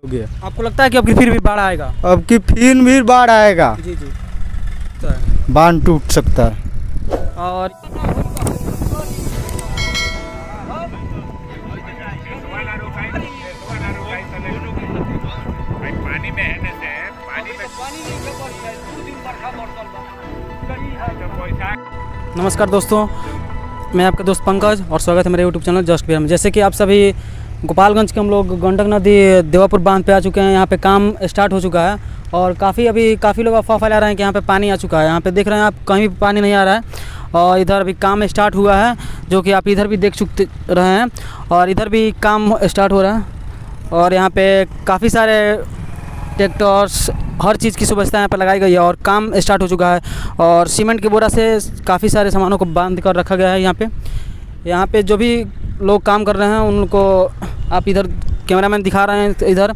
हो गया। आपको लगता है कि अब की फिर भी बाढ़ आएगा? अब की फिर भी बाढ़ आएगा। जी जी, तो है। बांध टूट सकता है। और नमस्कार दोस्तों, मैं आपका दोस्त पंकज और स्वागत है मेरे यूट्यूब चैनल जस्ट बिहार में। जैसे कि आप सभी गोपालगंज के हम लोग गंडक नदी देवापुर बांध पे आ चुके हैं। यहाँ पे काम स्टार्ट हो चुका है और काफ़ी लोग अफवाह फैला रहे हैं कि यहाँ पे पानी आ चुका है। यहाँ पे देख रहे हैं आप, कहीं भी पानी नहीं आ रहा है और इधर अभी काम स्टार्ट हुआ है, जो कि आप इधर भी देख चुके रहे हैं और इधर भी काम स्टार्ट हो रहा है। और यहाँ पे काफ़ी सारे ट्रैक्टर्स, हर चीज़ की सुविधा यहाँ पर लगाई गई है और काम स्टार्ट हो चुका है। और सीमेंट के बोरा से काफ़ी सारे सामानों को बांध कर रखा गया है। यहाँ पे जो भी लोग काम कर रहे हैं उनको आप इधर कैमरामैन दिखा रहे हैं। इधर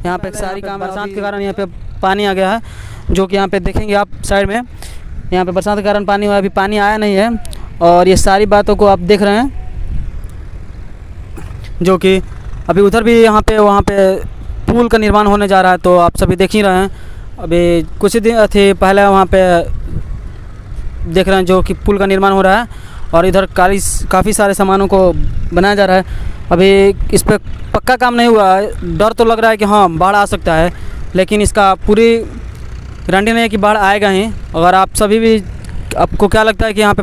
यहाँ पे सारी काम बरसात के कारण यहाँ पे पानी आ गया है, जो कि यहाँ पे देखेंगे आप साइड में। यहाँ पे बरसात के कारण पानी हुआ, अभी पानी आया नहीं है। और ये सारी बातों को आप देख रहे हैं, जो कि अभी उधर भी वहाँ पे पुल का निर्माण होने जा रहा है, तो आप सभी देख ही रहे हैं। अभी कुछ दिन थे पहले वहाँ पे देख रहे हैं जो कि पुल का निर्माण हो रहा है और इधर काफ़ी सारे सामानों को बनाया जा रहा है। अभी इस पर पक्का काम नहीं हुआ है। डर तो लग रहा है कि हाँ बाढ़ आ सकता है, लेकिन इसका पूरी गारंटी नहीं है कि बाढ़ आएगा ही। अगर आप सभी भी, आपको क्या लगता है कि यहाँ पे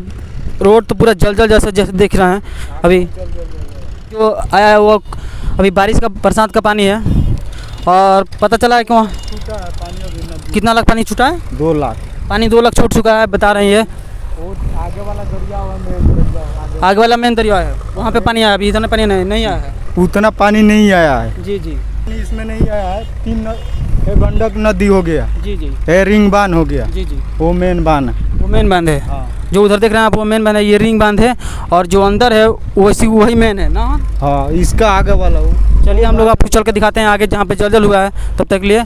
रोड तो पूरा जल जैसे देख रहे हैं। अभी जो आया है वो अभी बारिश का, बरसात का पानी है। और पता चला है कि वहाँ छूटा है पानी। अभी कितना लाख पानी छूटा है? 2 लाख पानी 2 लाख छूट चुका है, बता रही है। आगे वाला दरिया है, आगे वाला मेन दरिया है, वहाँ पे पानी आया। अभी इतना पानी नहीं आया है, उतना पानी नहीं आया है। जी जी, इसमें नहीं आया है। 3 गंडक नदी हो गया, जी जी, रिंग बांध हो गया। जी जी, वो मेन बांध है। वो मेन बांध है। हाँ। जो उधर देख रहे हैं आप, वो मेन बांध है, ये रिंग बांध है। और जो अंदर है वही मेन है ना। हाँ, इसका आगे वाला वो। चलिए हम लोग आपको चल के दिखाते हैं आगे, जहाँ पे जल हुआ है। तब तक लिए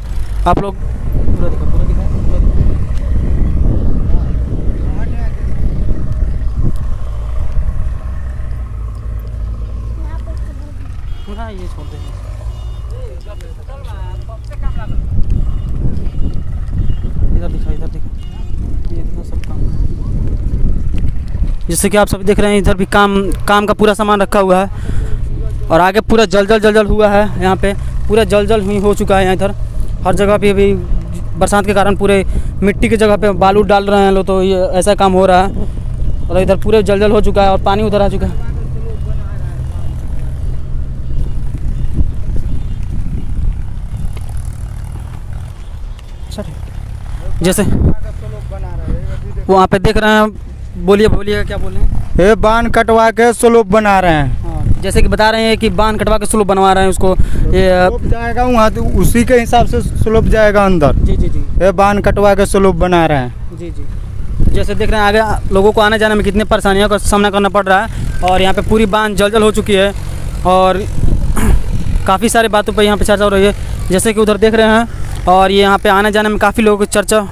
आप लोग पूरा दिखा। ये छोड़ देंगे। इधर दिखा, ये दिखा सब काम। जैसे कि आप सब देख रहे हैं, इधर भी काम का पूरा सामान रखा हुआ है और आगे पूरा जल हुआ है। यहाँ पे पूरा जल ही हो चुका है। यहाँ इधर हर जगह पे अभी बरसात के कारण पूरे मिट्टी की जगह पे बालू डाल रहे हैं लोग, तो ये ऐसा काम हो रहा है। और इधर पूरे जल हो चुका है और पानी उधर आ चुका है। जैसे वहाँ पे देख रहे हैं, बोलिए क्या बोल रहे हैं? ये बांध कटवा के स्लोप बना रहे हैं। हाँ, जैसे कि बता रहे हैं कि बांध कटवा के स्लोप बनवा रहे हैं उसको। ये जाएगा वहाँ, तो उसी के हिसाब से स्लोप जाएगा अंदर। जी जी जी, ये बांध कटवा के स्लोप बना रहे हैं। जी जी। जैसे देख रहे हैं आगे लोगों को आने जाने में कितने परेशानियों का सामना करना पड़ रहा है। और यहाँ पे पूरी बांध जल हो चुकी है और काफ़ी सारी बातों पर यहाँ पे चर्चा हो रही है, जैसे कि उधर देख रहे हैं। और ये यहाँ पे आने जाने में काफ़ी लोगों की चर्चा।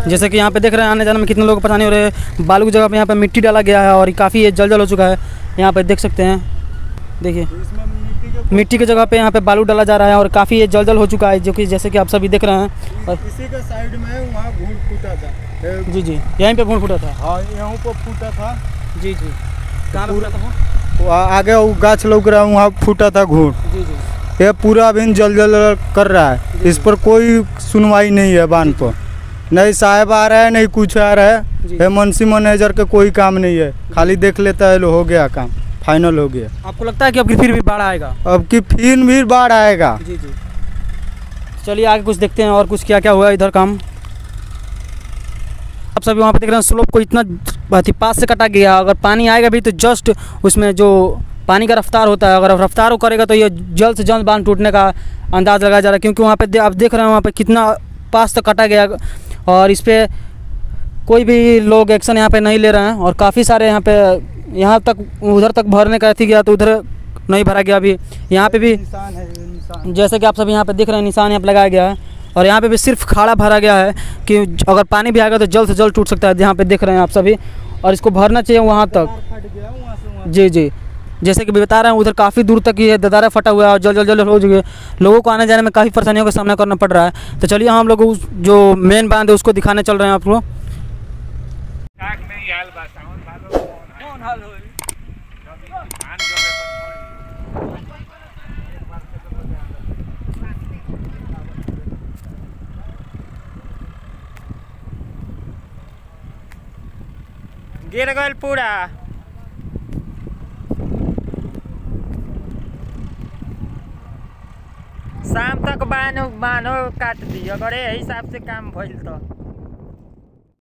जैसे कि यहाँ पे देख रहे हैं आने जाने में कितने लोगों को परेशानी हो रही है। बालू की जगह पे यहाँ पे मिट्टी डाला गया है और काफ़ी ये जल हो चुका है। यहाँ पे देख सकते हैं, देखिए मिट्टी की जगह पे यहाँ पे बालू डाला जा रहा है और काफ़ी ये जल हो चुका है, जो कि जैसे कि आप सभी देख रहे हैं। और इसी के साइड में वहाँ घूंट फूटा था। जी जी, यहीं पे घूंट फूटा था। हाँ, यहाँ पर फूटा था। जी जी, कहाँ फूटा था वो? आगे वो गाछ लग रहा है, वहाँ फूटा था घूंट। जी जी, ये पूरा अभी जल कर रहा है। इस पर कोई सुनवाई नहीं है। बांध पर नहीं साहब आ रहा है, नहीं कुछ आ रहा है। एमएनसी मैनेजर का कोई काम नहीं है, खाली देख लेता है, हो गया काम, फाइनल हो गया। आपको लगता है कि अब की फिर भी बाढ़ आएगा? अब की फिर भी बाढ़ आएगा। जी जी, चलिए आगे कुछ देखते हैं और कुछ क्या हुआ इधर काम। आप सभी वहाँ पे देख रहे हैं, स्लोप को इतना पास से कटा गया। अगर पानी आएगा भी तो जस्ट उसमें जो पानी का रफ्तार होता है, अगर रफ्तार वो करेगा तो ये जल्द से जल्द बांध टूटने का अंदाज़ लगाया जा रहा है। क्योंकि वहाँ पे आप देख रहे हैं, वहाँ पे कितना पास तक कटा गया और इस पर कोई भी लोग एक्शन यहाँ पे नहीं ले रहे हैं। और काफ़ी सारे यहाँ तक उधर तक भरने का थी गया, तो उधर नहीं भरा गया। अभी यहाँ पे भी निशान है, निशान। जैसे कि आप सब यहाँ पे देख रहे हैं, निशान यहाँ पे लगाया गया है। और यहाँ पे भी सिर्फ खाड़ा भरा गया है कि अगर पानी भी आएगा तो जल्द से जल्द टूट सकता है, यहाँ पे देख रहे हैं आप सभी। और इसको भरना चाहिए वहाँ तक। जी जी, जैसे कि बता रहे हैं उधर काफ़ी दूर तक ये ददारा फटा हुआ है और जल्द जल्द हो चुके लोगों को आने जाने में काफ़ी परेशानियों का सामना करना पड़ रहा है। तो चलिए हम लोग उस जो मेन बांध है उसको दिखाने चल रहे हैं आपको। गिर गल पूरा। शाम तक बानो काट दी अगर यही हिसाब से काम भइल तो।